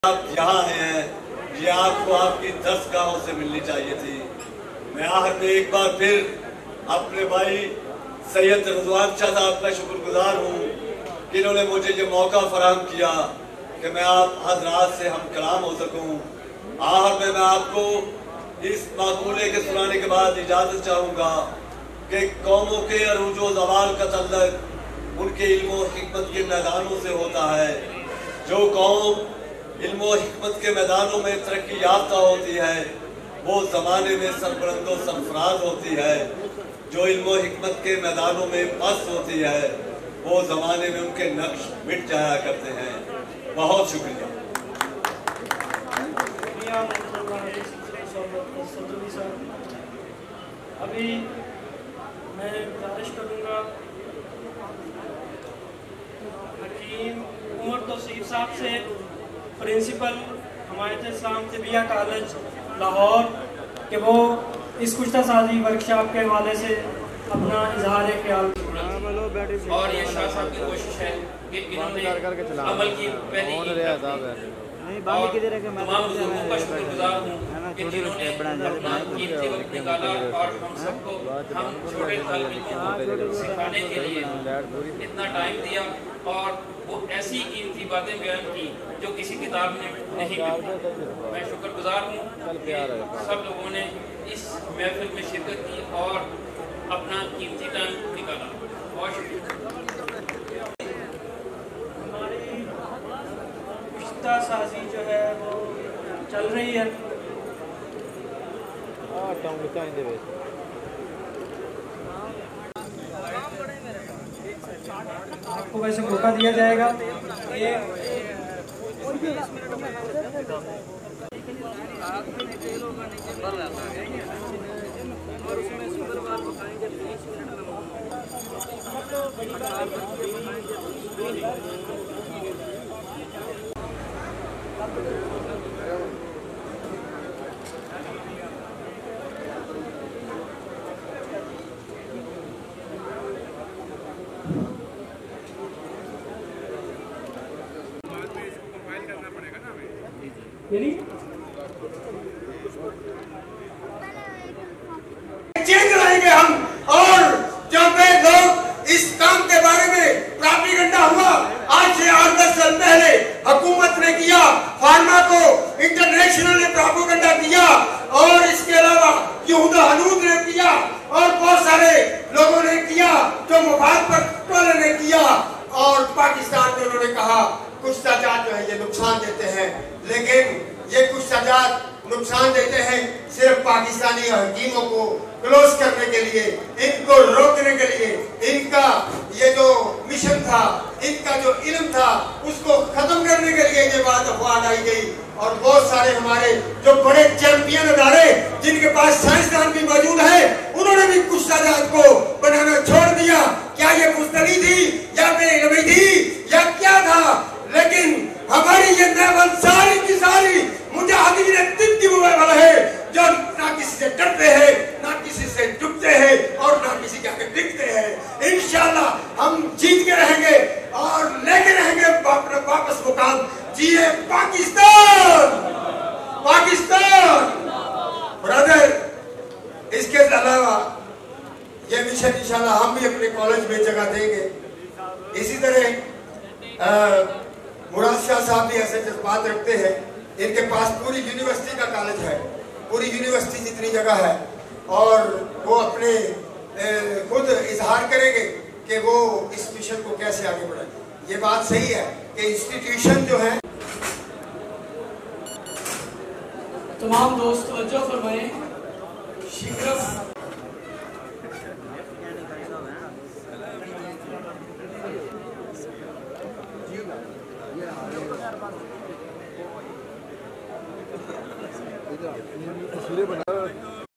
आप यहाँ हैं, ये आपको आपकी दस्तगाहों से मिलनी चाहिए थी। मैं आहत में एक बार फिर अपने भाई सैयद रज़वान शाह साहब का शुक्रगुजार हूँ कि इन्होंने मुझे ये मौका फराहम किया कि मैं आप हजरात से हम कलाम हो सकूँ। आहत में मैं आपको इस माकूले के सुनाने के बाद इजाज़त चाहूँगा कि कौमों के अरूज व ज़वाल का तल्लुक़ उनके इल्म और हिकमत के मैदानों से होता है। जो कौम इल्म और हिकमत के मैदानों में तरक्की याफ्ता होती है वो ज़माने में सरबुलंद व सरफराज होती है। जो इल्म और हिकमत के मैदानों में पस्त होती है वो ज़माने में उनके नक्श मिट जाया करते हैं। बहुत शुक्रिया। अभी मैं गुजारिश करूँगा हकीम उमर तौसीफ साहब से, प्रिंसिपल हमायत इस्लाम तिबिया कॉलेज लाहौर, कि वो इस कुश्ता साजी वर्कशॉप के हवाले से अपना इजहार ख्याल। और ये शाह साहब की कोशिश है कि इन्होंने अमल की पहली तमाम बुजुर्गों का शुक्रगुजार हूँ कि जिन्होंने अपना कीमती वक्त निकाला और हम सबको, हम छोटे तालिबों को सिखाने के लिए इतना टाइम दिया और वो ऐसी कीमती बातें बयान की जो किसी किताब में नहीं मिलती। मैं शुक्रगुजार हूँ कि सब लोगों ने इस महफिल में शिरकत की और अपना कीमती टाइम निकाला। बहुत शुक्रिया। हमारी कुश्ता साजी जो है वो चल रही है। आपको वैसे मौका दिया जाएगा। चेंज लाएंगे हम। और जब लोग इस काम के बारे में प्रोपेगेंडा हुआ, आज से 8-10 साल पहले हुकूमत ने किया, फार्मा को इंटरनेशनल ने प्रोपेगेंडा किया, और इसके अलावा यहूदा हनूद ने किया और बहुत सारे लोगों ने किया, जो मुबारक वाले ने किया। और पाकिस्तान में उन्होंने कहा कुछ सजात जो है ये नुकसान देते हैं, लेकिन ये कुछ सजात नुकसान देते हैं सिर्फ पाकिस्तानी हकीमों को क्लोज करने के लिए, इनको रोकने के लिए। इनका ये जो मिशन था, इनका जो इल्म था, उसको खत्म करने के लिए ये बात अफवाह आई गई। और बहुत सारे हमारे जो बड़े चैंपियन अदारे जिनके पास साइंसदान भी मौजूद है, उन्होंने भी कुछ सजात को बनाना छोड़ दिया। क्या ये पुस्तरी थी या बेइल्मी थी या क्या था? लेकिन हमारी ये नेवल सारी की सारी मुजाहिदीन दिल की वाला है, जो ना किसी से डरते हैं, ना किसी से डूबते हैं और ना किसी के आगे दिखते हैं। इंशाल्लाह हम जीत के रहेंगे और लेके रहेंगे वापस मुकाम। जिए पाकिस्तान, पाकिस्तान ब्रदर। इसके अलावा ये मिशन इंशाल्लाह हम भी अपने कॉलेज में जगह देंगे। इसी तरह मुराद शाह साहब भी ऐसे जज्बात रखते हैं। इनके पास पूरी यूनिवर्सिटी का कॉलेज है, पूरी यूनिवर्सिटी जितनी जगह है, और वो अपने खुद इजहार करेंगे कि वो इस मिशन को कैसे आगे बढ़ाएंगे। ये बात सही है कि इंस्टीट्यूशन जो है। तमाम दोस्त तवज्जो फरमाएं। शिक्रफ तस्वीरें बना